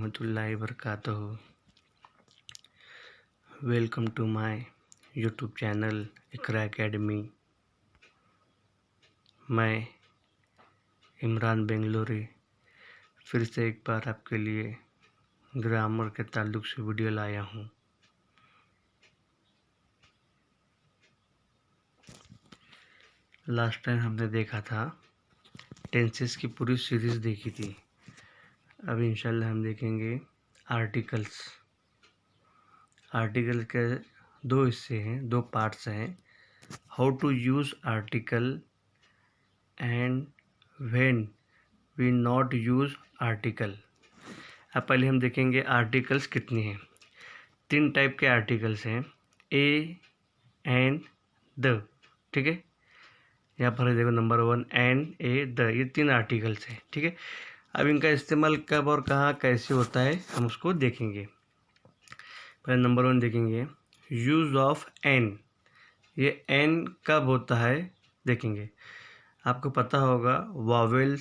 रहमतुल्लाहि वबरकातुहू। Welcome to my YouTube channel Iqra academy. मैं इमरान बेंगलोरी फिर से एक बार आपके लिए ग्रामर के ताल्लुक़ से वीडियो लाया हूँ। लास्ट टाइम हमने देखा था टेंसेस की पूरी सीरीज़ देखी थी। अब इंशाल्लाह हम देखेंगे आर्टिकल्स। आर्टिकल के दो हिस्से हैं, दो पार्ट्स हैं। How to use article and when we not use article. अब पहले हम देखेंगे आर्टिकल्स कितने हैं। 3 टाइप के आर्टिकल्स हैं, ए एंड द। ठीक है, यहाँ पर देखो नंबर 1 एंड ए द, ये 3 आर्टिकल्स हैं। ठीक है, अब इनका इस्तेमाल कब और कहाँ कैसे होता है हम उसको देखेंगे। पहले नंबर 1 देखेंगे, यूज़ ऑफ एन। ये एन कब होता है देखेंगे। आपको पता होगा वावेल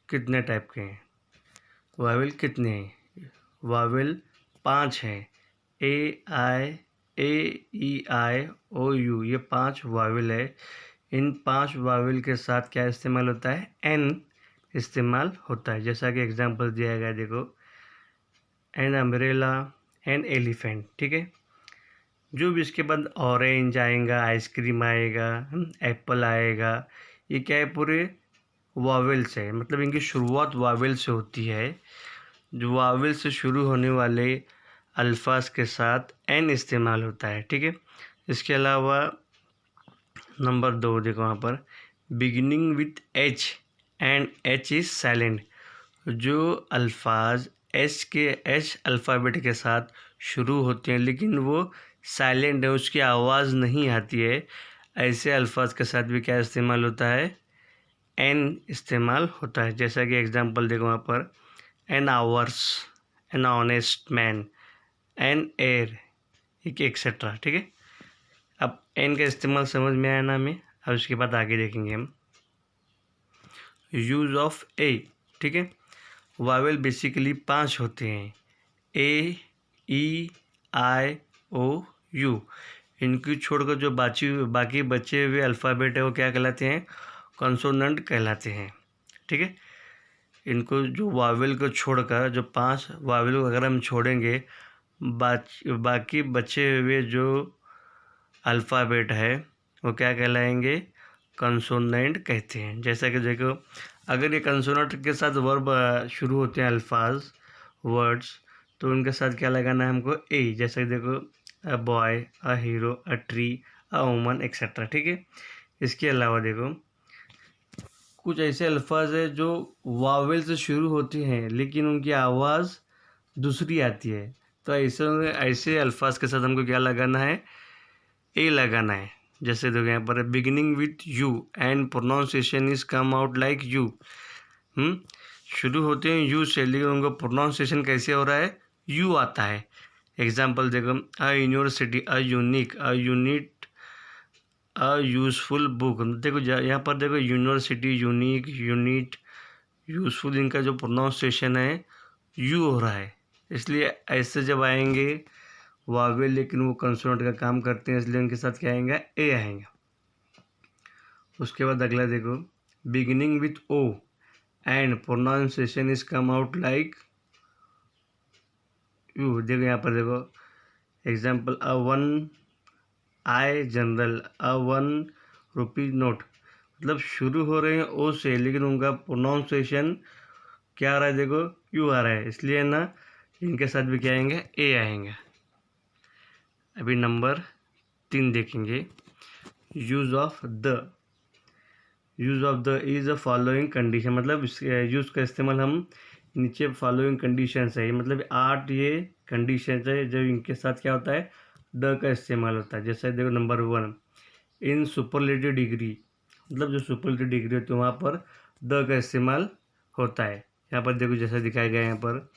कितने टाइप के हैं। वावेल कितने हैं? वावेल 5 हैं। ए आई, ए ई आई ओ यू, ये 5 वावेल है। इन 5 वावेल के साथ क्या इस्तेमाल होता है? एन इस्तेमाल होता है। जैसा कि एग्जांपल दिया गया, देखो, एन अम्ब्रेला, एन एलिफेंट। ठीक है, जो भी इसके बाद ऑरेंज आएगा, आइसक्रीम आएगा, एप्पल आएगा, ये क्या है? पूरे वावेल से है, मतलब इनकी शुरुआत वावेल से होती है। जो वावेल से शुरू होने वाले अल्फाज के साथ एन इस्तेमाल होता है। ठीक है, इसके अलावा नंबर 2 देखो वहाँ पर, beginning with H and H is silent. जो अल्फाज एच अल्फ़ाबेट के साथ शुरू होते हैं लेकिन वो साइलेंट है, उसकी आवाज़ नहीं आती है, ऐसे अल्फाज के साथ भी क्या इस्तेमाल होता है? एन इस्तेमाल होता है। जैसा कि एग्जांपल देखो वहाँ पर, an hours, an honest man, an air, एक एक्सेट्रा। ठीक है, अब एन का इस्तेमाल समझ में आया ना हमें। अब उसके बाद आगे देखेंगे हम यूज़ ऑफ ए। ठीक है, वावेल बेसिकली 5 होते हैं, ए ई आई ओ यू। इनकी छोड़कर जो बाकी बचे हुए अल्फ़ाबेट है वो क्या कहलाते हैं? कॉन्सोनेंट कहलाते हैं। ठीक है, इनको जो वावेल को छोड़कर जो 5 वावेल को अगर हम छोड़ेंगे, बाकी बचे हुए जो अल्फ़ाबेट है वो क्या कहलाएंगे? कंसोनेंट कहते हैं। जैसा कि देखो, अगर ये कंसोनेंट के साथ वर्ब शुरू होते हैं अल्फाज, वर्ड्स, तो उनके साथ क्या लगाना है हमको? ए। जैसे कि देखो, a boy, a hero, a tree, a woman, etcetera. ठीक है, इसके अलावा देखो, कुछ ऐसे अल्फाज है जो वावेल से शुरू होते हैं लेकिन उनकी आवाज़ दूसरी आती है, तो ऐसे अल्फाज के साथ हमको क्या लगाना है? ए लगाना है। जैसे देखो यहाँ पर, beginning with you and pronunciation is come out like you. शुरू होते हैं यू से लेकिन उनका प्रोनाउंसिएशन कैसे हो रहा है? यू आता है। एग्जाम्पल देखो, a university, a unique, a unit, a useful book. देखो यहाँ पर देखो, यूनिवर्सिटी, यूनिक, यूनिट, यूजफुल, इनका जो प्रोनाउंसिएशन है यू हो रहा है। इसलिए ऐसे जब आएंगे वावेल लेकिन वो कंसोनेंट का काम करते हैं, इसलिए उनके साथ क्या आएगा? ए आएगा। उसके बाद अगला देखो, beginning with O and pronunciation is come out like you. देखो यहाँ पर देखो, example, a 1 eye general, a 1 rupee note. मतलब शुरू हो रहे हैं ओ से लेकिन उनका प्रोनाउंसिएशन क्या आ रहा है? देखो, यू आ रहा है, इसलिए ना इनके साथ भी क्या आएंगे? ए आएंगे। अभी नंबर 3 देखेंगे, use of the. Use of the is a following condition. मतलब यूज़ का इस्तेमाल हम नीचे फॉलोइंग कंडीशन है, मतलब 8 ये कंडीशन है जब इनके साथ क्या होता है? द का इस्तेमाल होता है। जैसे देखो नंबर 1, इन सुपरलेटिव डिग्री, मतलब जो सुपरलेटिव डिग्री होती है वहाँ पर द का इस्तेमाल होता है। यहाँ पर देखो जैसा दिखाया गया है यहाँ पर,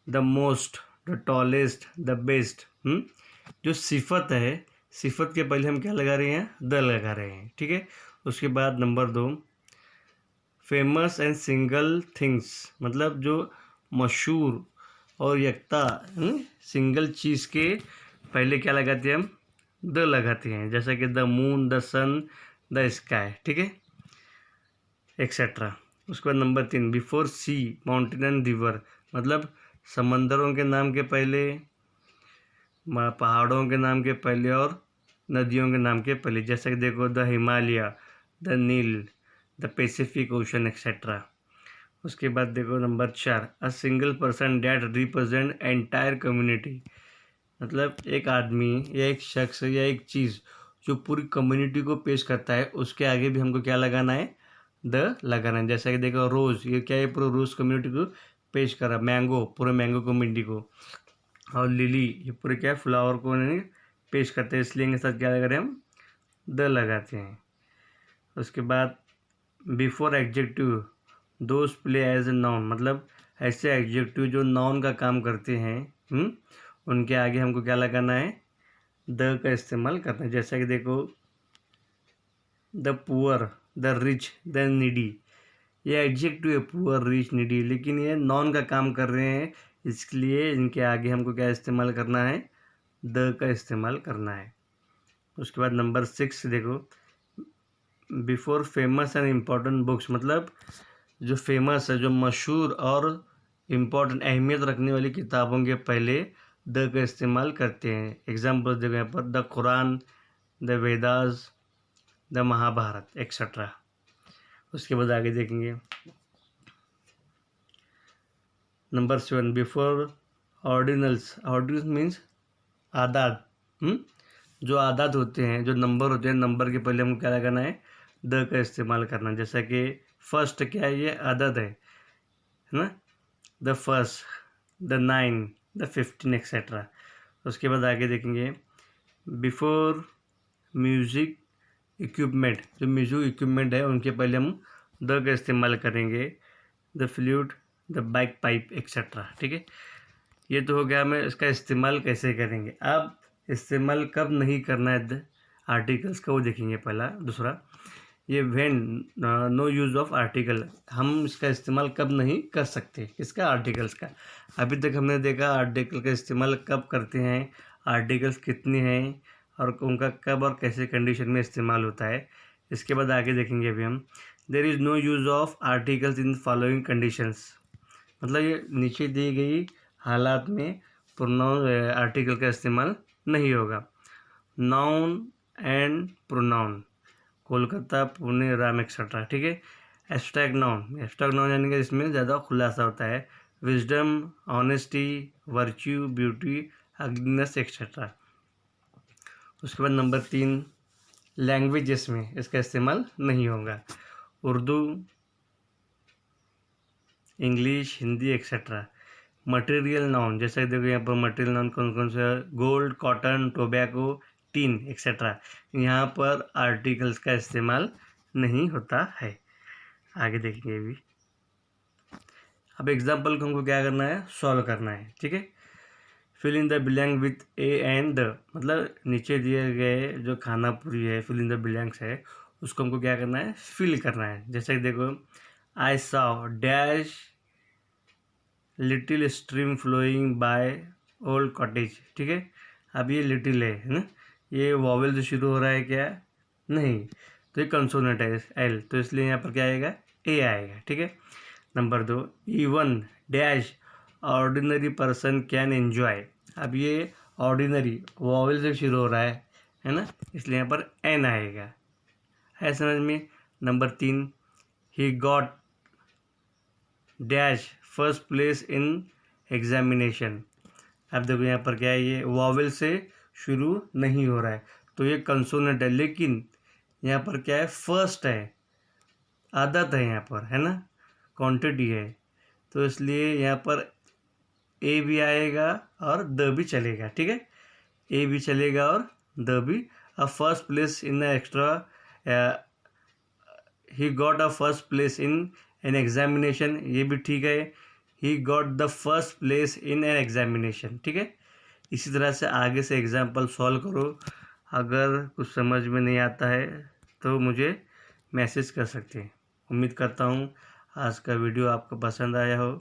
the most, the tallest, the best. जो सिफत है, सिफत के पहले हम क्या लगा रहे हैं? द लगा रहे हैं। ठीक है, उसके बाद number 2, famous and single things, मतलब जो मशहूर और यक्ता सिंगल चीज़ के पहले क्या लगाते हैं हम, द लगाते हैं, जैसा कि the moon, the sun, the sky, ठीक है, एक्सेट्रा। उसके बाद नंबर 3, before sea, mountain and river, मतलब समंदरों के नाम के पहले, पहाड़ों के नाम के पहले और नदियों के नाम के पहले, जैसे कि देखो the Himalaya, the Nile, the Pacific Ocean etcetera. उसके बाद देखो नंबर 4, a single person that represent entire community, मतलब एक आदमी या एक शख्स या एक चीज़ जो पूरी कम्युनिटी को पेश करता है, उसके आगे भी हमको क्या लगाना है, द लगाना है। जैसा कि देखो रोज़, ये क्या है, पूरे रोज़ कम्युनिटी को पेश करा, मैंगो पूरे मैंगो कम्युनिटी को, और लिली ये पूरे क्या है, फ्लावर को उन्होंने पेश करते हैं, इसलिए इनके साथ क्या लगा रहे हैं हम, द लगाते हैं। उसके बाद before adjective, those play as a noun, मतलब ऐसे एडजेक्टिव जो नाउन का काम करते हैं, उनके आगे हमको क्या लगाना है, द का इस्तेमाल करना है। जैसा कि देखो the poor, the rich, the needy, ये एडजेक्टिव है, पुअर, रिच, नीडी, लेकिन ये नॉन का काम कर रहे हैं, इसलिए इनके आगे हमको क्या इस्तेमाल करना है, द का इस्तेमाल करना है। उसके बाद नंबर 6 देखो, before famous and important books, मतलब जो फेमस है, जो मशहूर और इम्पोर्टेंट अहमियत रखने वाली किताबों के पहले द का इस्तेमाल करते हैं। एग्जाम्पल देखो यहाँ पर, the Quran, the Vedas, the Mahabharata etcetera. उसके बाद आगे देखेंगे number 7, before ordinals, ordinals means आदाद, जो आदाद होते हैं, जो नंबर होते हैं, नंबर के पहले हमको क्या लगाना है, द का इस्तेमाल करना। जैसा कि फर्स्ट क्या है, ये अदद है ना, the first, the 9, the 15 etcetera. उसके बाद आगे देखेंगे बिफोर म्यूज़िक इक्विपमेंट, जो म्यूज़िक इक्विपमेंट है उनके पहले हम द का इस्तेमाल करेंगे, the flute, the back pipe etcetera, ठीक है। ये तो हो गया, हमें इसका इस्तेमाल कैसे करेंगे। अब इस्तेमाल कब नहीं करना है द आर्टिकल्स का, वो देखेंगे पहला। दूसरा, ये when, no use of article, हम इसका इस्तेमाल कब नहीं कर सकते, किसका, आर्टिकल्स का। अभी तक हमने देखा आर्टिकल का इस्तेमाल कब करते हैं, आर्टिकल्स कितने हैं और उनका कब और कैसे कंडीशन में इस्तेमाल होता है। इसके बाद आगे देखेंगे अभी हम, there is no use of articles in following conditions, मतलब ये नीचे दी गई हालात में प्रोनाउन आर्टिकल का इस्तेमाल नहीं होगा। Noun and pronoun, Kolkata, Pune, Ram etcetera, ठीक है। एब्स्ट्रैक्ट नाउन, एब्स्ट्रैक्ट नाउन यानी कि इसमें ज़्यादा खुलासा होता है, wisdom, honesty, virtue, beauty, ugliness etcetera. उसके बाद नंबर 3, लैंग्वेजेस में इसका इस्तेमाल नहीं होगा, Urdu, English, Hindi etcetera. Material noun, जैसे कि देखो यहाँ पर मटेरियल नाउन कौन कौन से, gold, cotton, tobacco, tin etcetera, यहाँ पर आर्टिकल्स का इस्तेमाल नहीं होता है। आगे देखेंगे भी। अब एग्जाम्पल को हमको क्या करना है, सॉल्व करना है, ठीक है। Fill in the blank with a and the, मतलब नीचे दिए गए जो खाना पूरी है, फिल इन द ब्लैंक्स है, उसको हमको क्या करना है, फिल करना है। जैसे कि देखो, I saw dash little stream flowing by old cottage, ठीक है। अब ये लिटिल है ना, ये वॉवेल से शुरू हो रहा है क्या, नहीं, तो ये कंसोनेंट है एल, तो इसलिए यहाँ पर क्या आएगा, ए आएगा, ठीक है। Number 2, even dash ordinary person can enjoy, अब ये ऑर्डिनरी वॉवेल से शुरू हो रहा है ना, इसलिए यहाँ पर एन आएगा, है समझ में। Number 3, he got dash first place in examination, अब देखो यहाँ पर क्या है, ये वॉवेल से शुरू नहीं हो रहा है, तो ये कंसोनेंट है, लेकिन यहाँ पर क्या है, फर्स्ट है, आदत है यहाँ पर, है ना, क्वांटिटी है, तो इसलिए यहाँ पर ए भी आएगा और द भी चलेगा, ठीक है। ए भी चलेगा और द भी। अब first place in extra, he got a first place in an examination, ये भी ठीक है, he got the first place in an examination, ठीक है। इसी तरह से आगे से एग्जाम्पल सॉल्व करो। अगर कुछ समझ में नहीं आता है तो मुझे मैसेज कर सकते हैं। उम्मीद करता हूँ आज का वीडियो आपको पसंद आया हो।